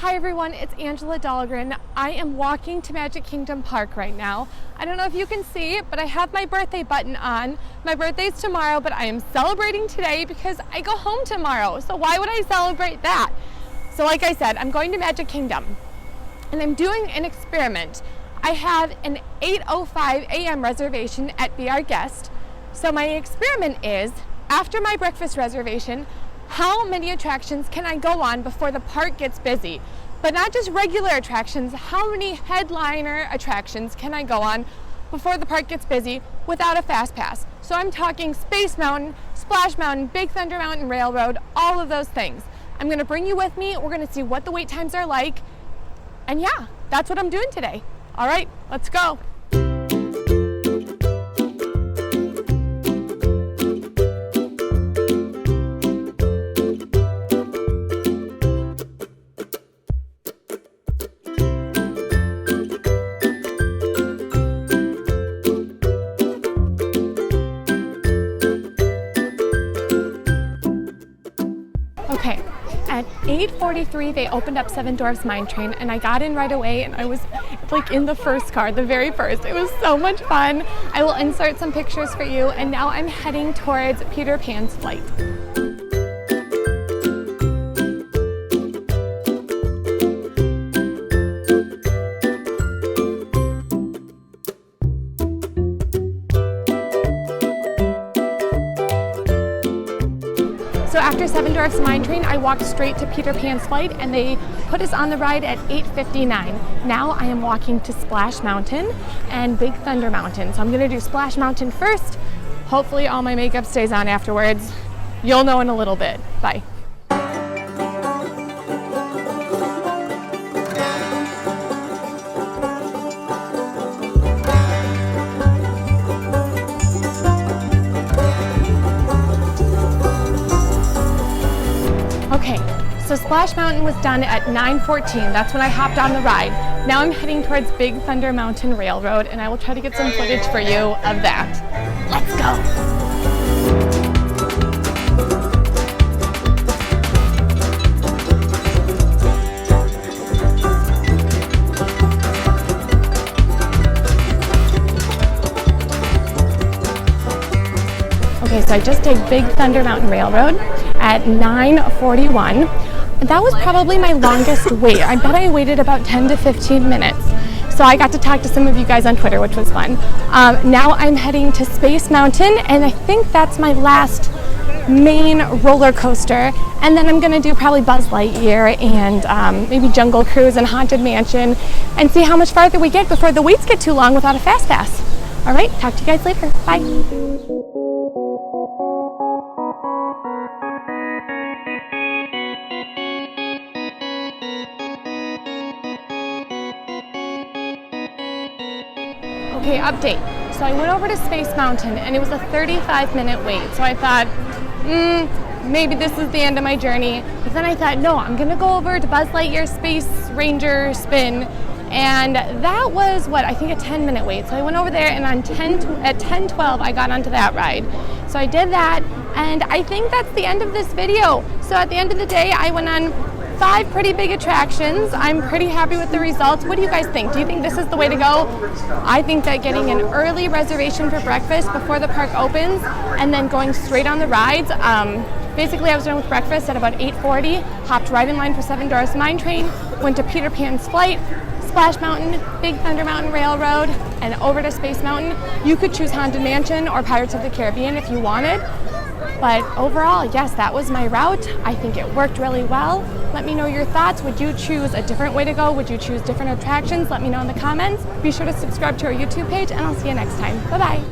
Hi everyone, it's Angela Dahlgren. I am walking to Magic Kingdom Park right now. I don't know if you can see, but I have my birthday button on. My birthday's tomorrow, but I am celebrating today because I go home tomorrow. So why would I celebrate that? So like I said, I'm going to Magic Kingdom and I'm doing an experiment. I have an 8:05 a.m. reservation at Be Our Guest. So my experiment is, after my breakfast reservation, how many attractions can I go on before the park gets busy? But not just regular attractions, how many headliner attractions can I go on before the park gets busy without a FastPass? So I'm talking Space Mountain, Splash Mountain, Big Thunder Mountain Railroad, all of those things. I'm gonna bring you with me. We're gonna see what the wait times are like. And yeah, that's what I'm doing today. All right, let's go. Okay, at 8:43 they opened up Seven Dwarfs Mine Train and I got in right away and I was like in the first car, the very first. It was so much fun. I will insert some pictures for you, and now I'm heading towards Peter Pan's flight. So after Seven Dwarfs Mine Train, I walked straight to Peter Pan's flight and they put us on the ride at 8:59. Now I am walking to Splash Mountain and Big Thunder Mountain. So I'm gonna do Splash Mountain first. Hopefully all my makeup stays on afterwards. You'll know in a little bit. Bye. Okay, so Splash Mountain was done at 9:14. That's when I hopped on the ride. Now I'm heading towards Big Thunder Mountain Railroad, and I will try to get some footage for you of that. Let's go. Okay, so I just did Big Thunder Mountain Railroad at 9:41. That was probably my longest wait. I bet I waited about 10 to 15 minutes. So I got to talk to some of you guys on Twitter, which was fun. Now I'm heading to Space Mountain, and I think that's my last main roller coaster. And then I'm gonna do probably Buzz Lightyear and maybe Jungle Cruise and Haunted Mansion, and see how much farther we get before the waits get too long without a FastPass. All right, talk to you guys later. Bye. Okay, update. So I went over to Space Mountain and it was a 35-minute wait. So I thought, maybe this is the end of my journey. But then I thought, no, I'm gonna go over to Buzz Lightyear Space Ranger Spin. And that was what, I think a 10-minute wait. So I went over there and at 10:12 I got onto that ride. So I did that, and I think that's the end of this video. So at the end of the day, I went on 5 pretty big attractions. I'm pretty happy with the results. What do you guys think? Do you think this is the way to go? I think that getting an early reservation for breakfast before the park opens and then going straight on the rides. Basically, I was done with breakfast at about 8:40, hopped right in line for Seven Dwarfs Mine Train, went to Peter Pan's flight, Splash Mountain, Big Thunder Mountain Railroad, and over to Space Mountain. You could choose Haunted Mansion or Pirates of the Caribbean if you wanted. But overall, yes, that was my route. I think it worked really well. Let me know your thoughts. Would you choose a different way to go? Would you choose different attractions? Let me know in the comments. Be sure to subscribe to our YouTube page, and I'll see you next time. Bye-bye.